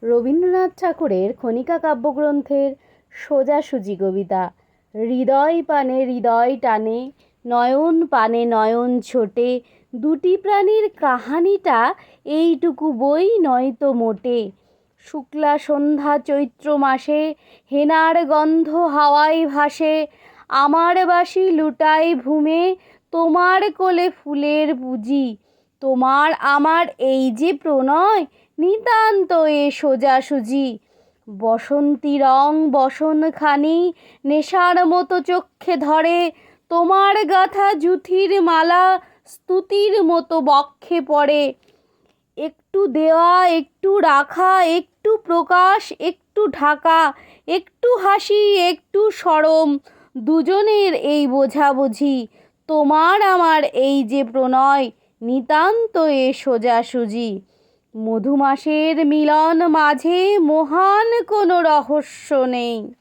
রবীন্দ্রনাথ ঠাকুরের খনিকা কাব্যগ্রন্থের সোজাসুজি কবিতা। হৃদয় পানে হৃদয় টানে, নয়ন পানে নয়ন ছোটে, দুটি প্রাণীর কাহানিটা এইটুকু বই নয়তো মোটে। শুক্লা সন্ধ্যা চৈত্র মাসে, হেনার গন্ধ হাওয়ায় ভাসে, আমার বাঁশি লুটায় ভূমে, তোমার কোলে ফুলের পুঁজি। তোমার আমার এই যে প্রণয়, নিতান্ত এ সোজাসুজি। বসন্তী রং বসনখানি, নেশার মতো চক্ষে ধরে, তোমার গাথা জুথির মালা স্তুতির মতো বক্ষে পড়ে। একটু দেওয়া একটু রাখা, একটু প্রকাশ একটু ঢাকা, একটু হাসি একটু সরম, দুজনের এই বোঝাবুঝি। তোমার আমার এই যে প্রণয়, নিতান্ত এ সোজাসুজি। মধুমাসের মিলন মাঝে মহান কোনো রহস্য নেই।